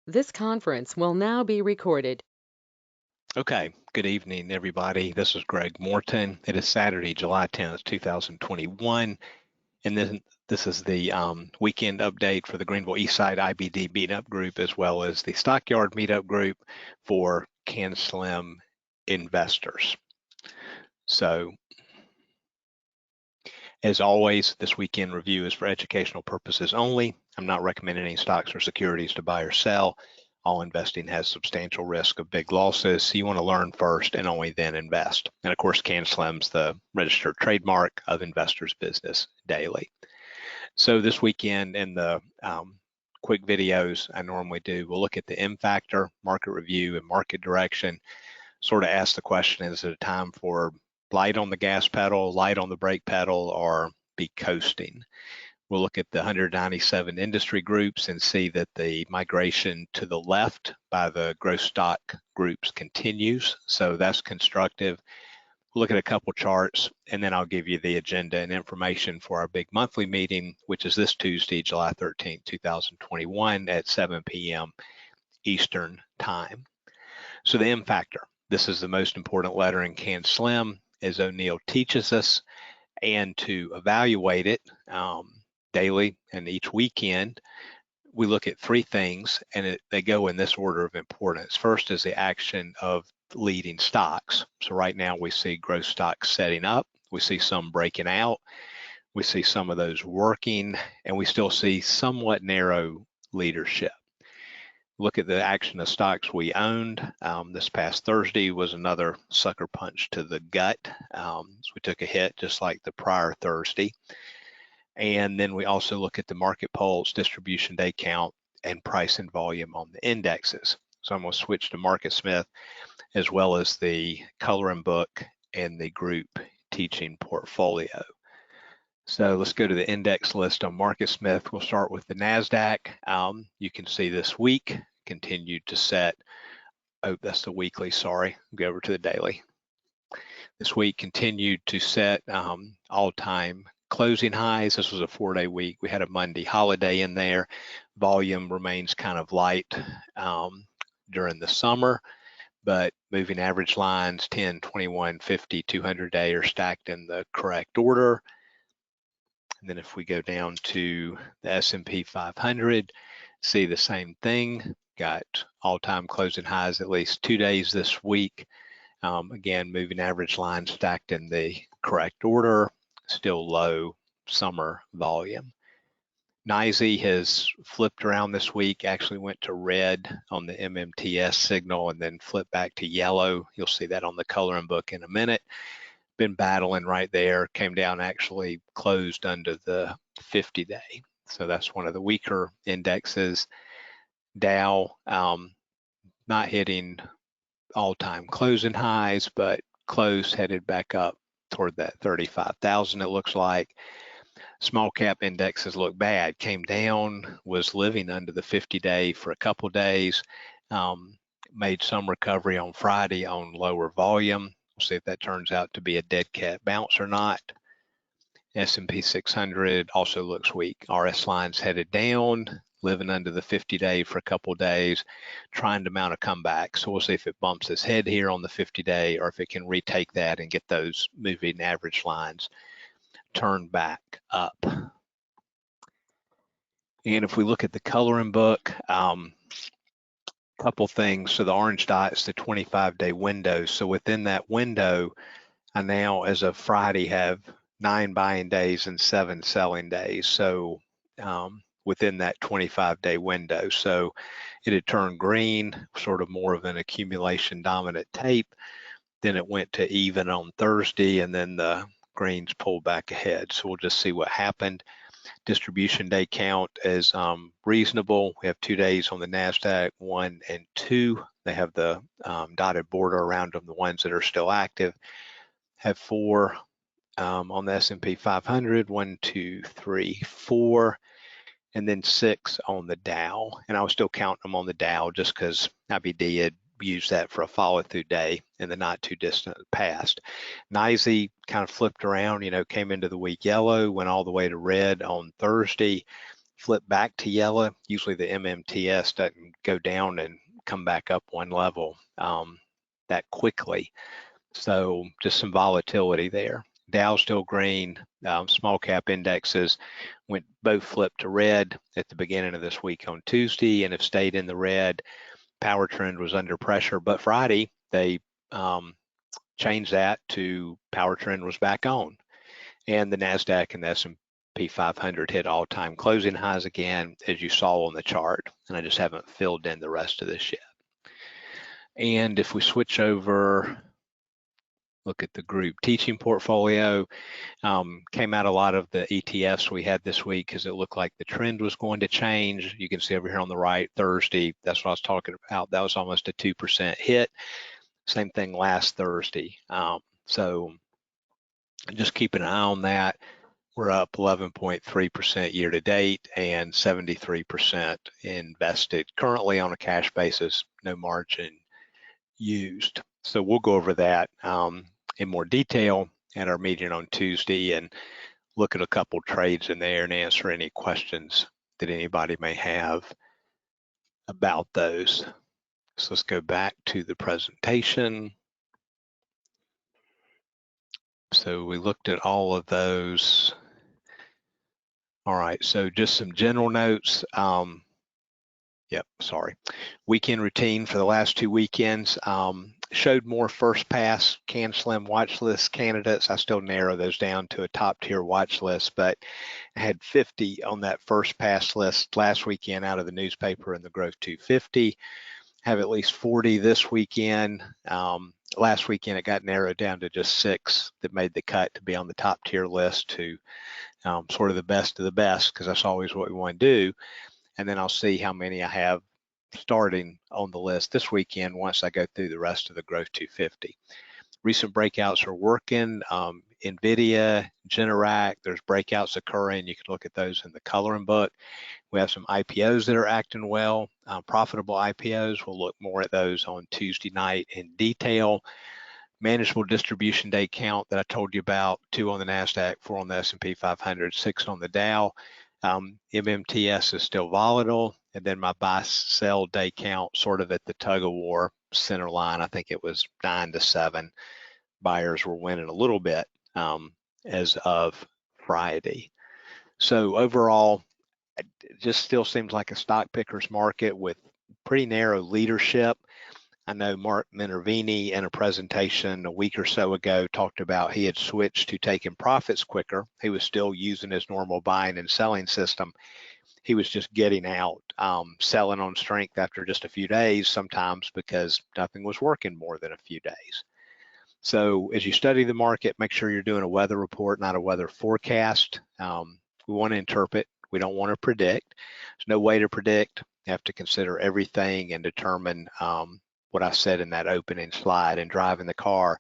This conference will now be recorded. Okay, good evening, everybody. This is Greg Morton. It is Saturday, July 10th, 2021, and this is the weekend update for the Greenville Eastside IBD meetup group, as well as the Stockyard meetup group for Canslim investors. So, as always, this weekend review is for educational purposes only. I'm not recommending any stocks or securities to buy or sell. All investing has substantial risk of big losses, so you want to learn first and only then invest. And of course, Canslim's the registered trademark of Investors Business Daily. So this weekend in the quick videos I normally do, we'll look at the M factor, market review, and market direction. Sort of ask the question, is it a time for light on the gas pedal, light on the brake pedal, or be coasting? We'll look at the 197 industry groups and see that the migration to the left by the growth stock groups continues. So that's constructive. We'll look at a couple charts, and then I'll give you the agenda and information for our big monthly meeting, which is this Tuesday, July 13th, 2021 at 7 p.m. Eastern Time. So the M factor, this is the most important letter in Canslim, as O'Neill teaches us, and to evaluate it daily and each weekend, we look at three things, and they go in this order of importance. First is the action of leading stocks. So right now we see growth stocks setting up. We see some breaking out. We see some of those working, and we still see somewhat narrow leadership. Look at the action of stocks we owned. This past Thursday was another sucker punch to the gut. So we took a hit just like the prior Thursday. And then we also look at the market pulse, distribution day count, and price and volume on the indexes. So I'm going to switch to MarketSmith as well as the coloring book and the group teaching portfolio. So let's go to the index list on MarketSmith. We'll start with the NASDAQ. You can see this week continued to set, oh, that's the weekly, sorry, go over to the daily. This week continued to set all-time closing highs. This was a 4-day week. We had a Monday holiday in there. Volume remains kind of light during the summer, but moving average lines 10, 21, 50, 200 day are stacked in the correct order. And then if we go down to the S&P 500, see the same thing. Got all-time closing highs at least 2 days this week. Again, moving average line stacked in the correct order, still low summer volume. NYSE has flipped around this week, actually went to red on the MMTS signal and then flipped back to yellow. You'll see that on the coloring book in a minute. Been battling right there, came down, actually closed under the 50-day. So that's one of the weaker indexes. Dow, not hitting all-time closing highs, but close, headed back up toward that 35,000 it looks like. Small cap indexes look bad, came down, was living under the 50-day for a couple days, made some recovery on Friday on lower volume. We'll see if that turns out to be a dead cat bounce or not. S&P 600 also looks weak. RS lines headed down, living under the 50-day for a couple days, trying to mount a comeback. So we'll see if it bumps its head here on the 50-day or if it can retake that and get those moving average lines turned back up. And if we look at the coloring book, couple things. So the orange dot is the 25-day window. So within that window, I now, as of Friday, have 9 buying days and 7 selling days. So within that 25-day window. So it had turned green, sort of more of an accumulation dominant tape. Then it went to even on Thursday, and then the greens pulled back ahead. So we'll just see what happened. Distribution day count is reasonable. We have 2 days on the NASDAQ, 1 and 2. They have the dotted border around them, the ones that are still active. Have 4 on the S&P 500, 1, 2, 3, 4, and then 6 on the Dow. And I was still counting them on the Dow just because IBD had used that for a follow-through day in the not too distant past. NYSE kind of flipped around, came into the week yellow, went all the way to red on Thursday, flip back to yellow. Usually the MMTS doesn't go down and come back up one level that quickly. So just some volatility there. Dow still green. Small cap indexes both flipped to red at the beginning of this week on Tuesday and have stayed in the red. Power trend was under pressure, but Friday they changed that to power trend was back on, and the NASDAQ and the S&P 500 hit all-time closing highs again, as you saw on the chart, and I just haven't filled in the rest of this yet. And if we switch over, look at the group teaching portfolio, came out a lot of the ETFs we had this week because it looked like the trend was going to change. You can see over here on the right, Thursday, that's what I was talking about. That was almost a 2% hit. Same thing last Thursday. So just keep an eye on that. We're up 11.3% year to date and 73% invested. Currently on a cash basis, no margin used. So we'll go over that in more detail at our meeting on Tuesday and look at a couple trades in there and answer any questions that anybody may have about those. So let's go back to the presentation. So we looked at all of those. All right, so just some general notes. Weekend routine for the last 2 weekends showed more first pass Canslim watch list candidates. I still narrow those down to a top tier watch list, but I had 50 on that first pass list last weekend out of the newspaper and the Growth 250. Have at least 40 this weekend. Last weekend it got narrowed down to just 6 that made the cut to be on the top tier list to sort of the best of the best, because that's always what we want to do. And then I'll see how many I have starting on the list this weekend once I go through the rest of the Growth 250. Recent breakouts are working. NVIDIA, Generac, there's breakouts occurring. You can look at those in the coloring book. We have some IPOs that are acting well, profitable IPOs. We'll look more at those on Tuesday night in detail. Manageable distribution day count that I told you about, 2 on the NASDAQ, 4 on the S&P 500, 6 on the Dow. MMTS is still volatile, and then my buy sell day count sort of at the tug of war center line. I think it was 9 to 7. Buyers were winning a little bit as of Friday. So overall, it just still seems like a stock picker's market with pretty narrow leadership. I know Mark Minervini in a presentation a week or so ago talked about he had switched to taking profits quicker. He was still using his normal buying and selling system. He was just getting out, selling on strength after just a few days sometimes because nothing was working more than a few days. So as you study the market, make sure you're doing a weather report, not a weather forecast. We want to interpret. We don't want to predict. There's no way to predict. You have to consider everything and determine what I said in that opening slide. And driving the car,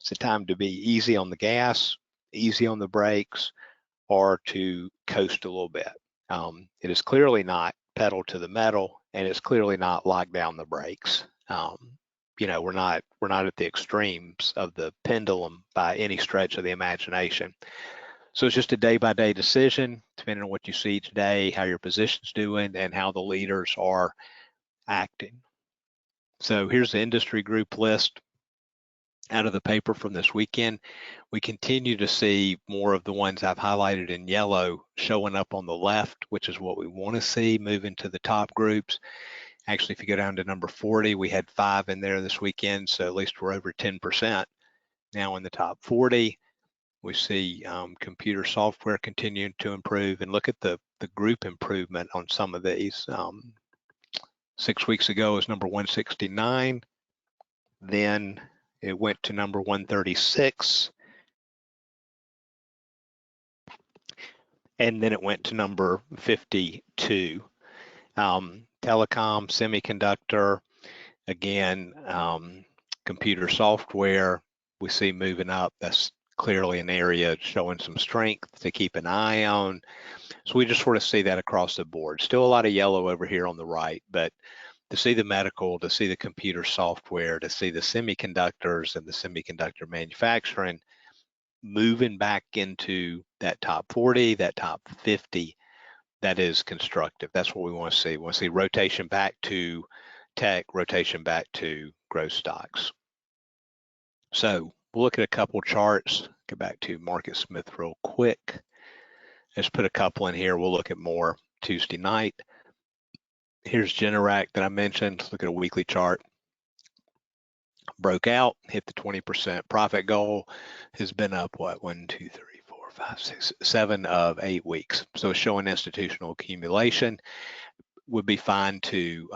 it's a time to be easy on the gas, easy on the brakes, or to coast a little bit. It is clearly not pedal to the metal, and it's clearly not lock down the brakes. We're not at the extremes of the pendulum by any stretch of the imagination. So it's just a day-by-day decision, depending on what you see today, how your position's doing, and how the leaders are acting. So here's the industry group list out of the paper from this weekend. We continue to see more of the ones I've highlighted in yellow showing up on the left, which is what we want to see, moving to the top groups. Actually, if you go down to number 40, we had 5 in there this weekend, so at least we're over 10% now in the top 40. We see computer software continuing to improve, and look at the group improvement on some of these. 6 weeks ago it was number 169, then it went to number 136, and then it went to number 52. Telecom, semiconductor, again, computer software, we see moving up. That's clearly an area showing some strength to keep an eye on. So we just sort of see that across the board. Still a lot of yellow over here on the right, but to see the medical, to see the computer software, to see the semiconductors and the semiconductor manufacturing moving back into that top 40, that top 50, that is constructive. That's what we want to see. We want to see rotation back to tech, rotation back to growth stocks. So we'll look at a couple charts. Go back to Market Smith real quick. Let's put a couple in here. We'll look at more Tuesday night. Here's Generac that I mentioned. Let's look at a weekly chart. Broke out, hit the 20% profit goal, has been up, what, 1, 2, 3, 4, 5, 6, 7 of 8 weeks. So it's showing institutional accumulation. Would be fine to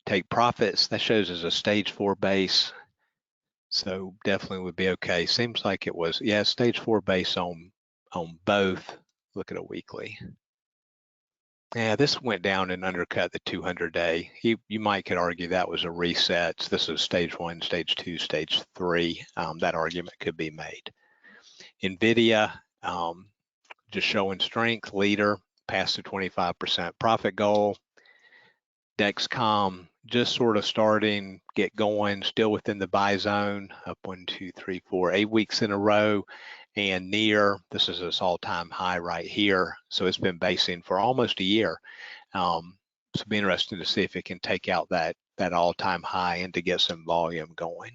take profits. That shows as a stage 4 base. So definitely would be okay. Seems like it was, yeah, stage 4 base on both. Look at a weekly. Yeah, this went down and undercut the 200-day. You might could argue that was a reset. So this is stage 1, stage 2, stage 3. That argument could be made. NVIDIA, just showing strength, leader, past the 25% profit goal. Dexcom, just sort of starting, get going, still within the buy zone, up 1, 2, 3, 4, 8 weeks in a row. And near, this is its all-time high right here. So it's been basing for almost a year. So it'll be interesting to see if it can take out that all-time high and to get some volume going.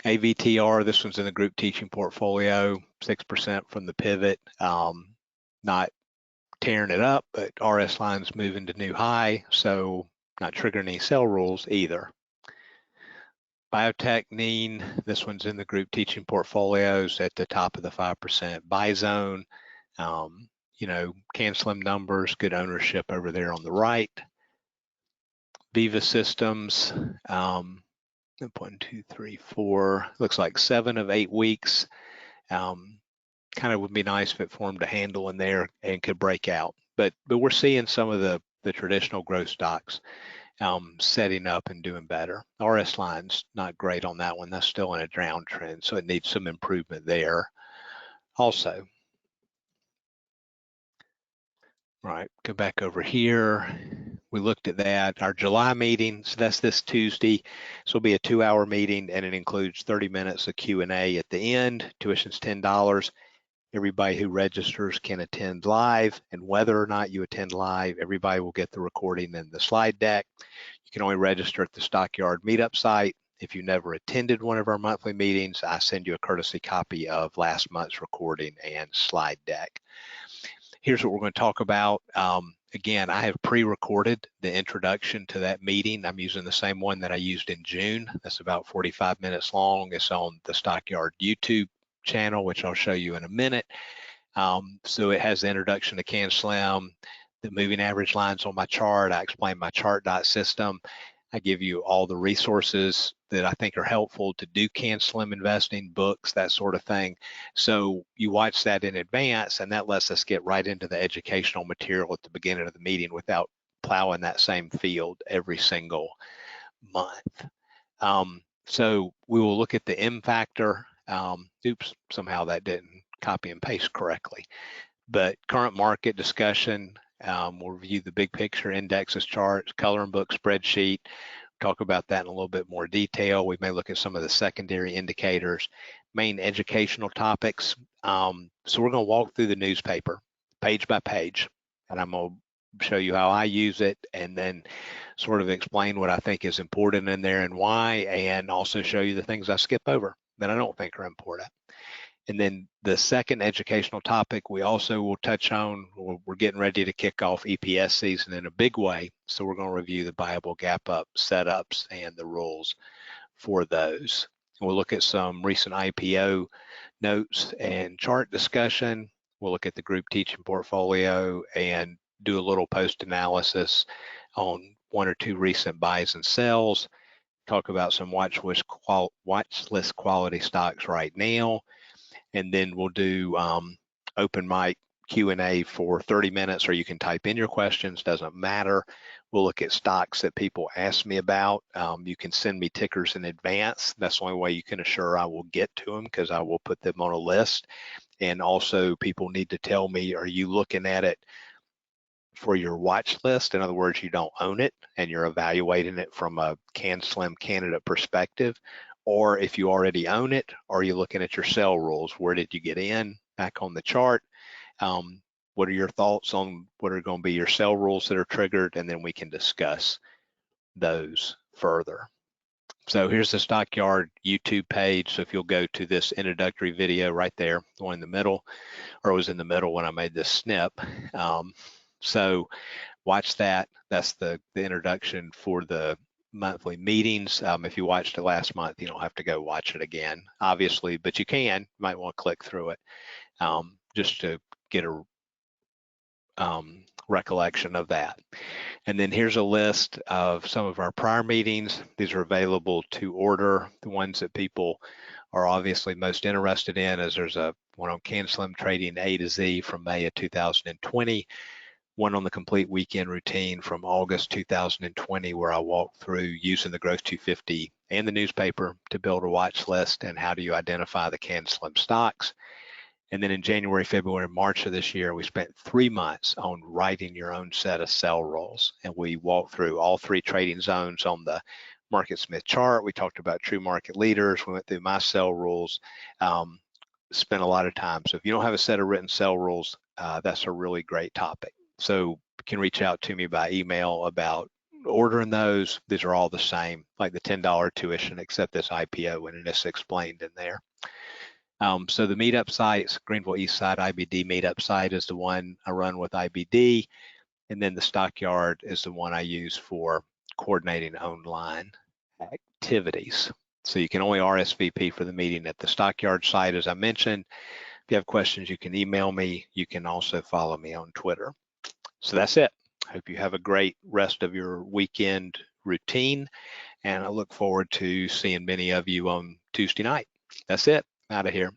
AVTR, this one's in the group teaching portfolio, 6% from the pivot. Not tearing it up, but RS line's moving to new high, so not triggering any sell rules either. Biotech NEAN, this one's in the group teaching portfolios at the top of the 5% buy zone. You know, Canslim numbers, good ownership over there on the right. Viva Systems, 1, 2, 3, 4, looks like 7 of 8 weeks. Kind of would be nice if it formed a handle in there and could break out. But we're seeing some of the traditional growth stocks setting up and doing better. RS line's not great on that one. That's still in a downtrend, so it needs some improvement there also. All right, go back over here. We looked at that. Our July meeting, so that's this Tuesday. So it'll be a 2-hour meeting, and it includes 30 minutes of Q&A at the end. Tuition's $10. Everybody who registers can attend live, and whether or not you attend live, everybody will get the recording and the slide deck. You can only register at the Stockyard Meetup site. If you never attended one of our monthly meetings, I send you a courtesy copy of last month's recording and slide deck. Here's what we're going to talk about. Again, I have pre-recorded the introduction to that meeting. I'm using the same one that I used in June. That's about 45 minutes long. It's on the Stockyard YouTube channel, which I'll show you in a minute. So it has the introduction to Canslim, the moving average lines on my chart. I explain my chart system. I give you all the resources that I think are helpful to do Canslim investing, books, that sort of thing. So you watch that in advance, and that lets us get right into the educational material at the beginning of the meeting without plowing that same field every single month. So we will look at the M factor. Oops, somehow that didn't copy and paste correctly. But current market discussion, we'll review the big picture, indexes, charts, coloring book, spreadsheet, talk about that in a little bit more detail. We may look at some of the secondary indicators, main educational topics. So we're going to walk through the newspaper page by page, and I'm going to show you how I use it and then sort of explain what I think is important in there and why, and also show you the things I skip over that I don't think are important. And then the second educational topic we also will touch on, we're getting ready to kick off EPS season in a big way. So we're going to review the buyable gap up setups and the rules for those. We'll look at some recent IPO notes and chart discussion. We'll look at the group teaching portfolio and do a little post analysis on 1 or 2 recent buys and sells. Talk about some watch list quality stocks right now. And then we'll do open mic Q&A for 30 minutes, or you can type in your questions, doesn't matter. We'll look at stocks that people ask me about. You can send me tickers in advance. That's the only way you can assure I will get to them, because I will put them on a list. And also people need to tell me, are you looking at it for your watch list? In other words, you don't own it and you're evaluating it from a Canslim candidate perspective. Or if you already own it, are you looking at your sell rules? Where did you get in? Back on the chart. We'll what are your thoughts on what are going to be your sell rules that are triggered, and then we can discuss those further. So here's the Stockyard YouTube page. So if you'll go to this introductory video right there, the one in the middle, or it was in the middle when I made this snip. So watch that. That's the introduction for the monthly meetings. If you watched it last month, you don't have to go watch it again, obviously, but you can. You might want to click through it just to get a recollection of that. And then here's a list of some of our prior meetings. These are available to order. The ones that people are obviously most interested in is there's one on Canslim trading A to Z from May of 2020, one on the complete weekend routine from August 2020, where I walk through using the Growth 250 and the newspaper to build a watch list and how do you identify the Canslim stocks. And then in January, February, and March of this year, we spent 3 months on writing your own set of sell rules. And we walked through all 3 trading zones on the Market Smith chart. We talked about true market leaders. We went through my sell rules, spent a lot of time. So if you don't have a set of written sell rules, that's a really great topic. So you can reach out to me by email about ordering those. These are all the same, like the $10 tuition, except this IPO, and it's explained in there. So the meetup sites, Greenville East Side IBD meetup site is the one I run with IBD, and then the Stockyard is the one I use for coordinating online activities. So you can only RSVP for the meeting at the Stockyard site, as I mentioned. If you have questions, you can email me. You can also follow me on Twitter. So that's it. I hope you have a great rest of your weekend routine, and I look forward to seeing many of you on Tuesday night. That's it. Out of here.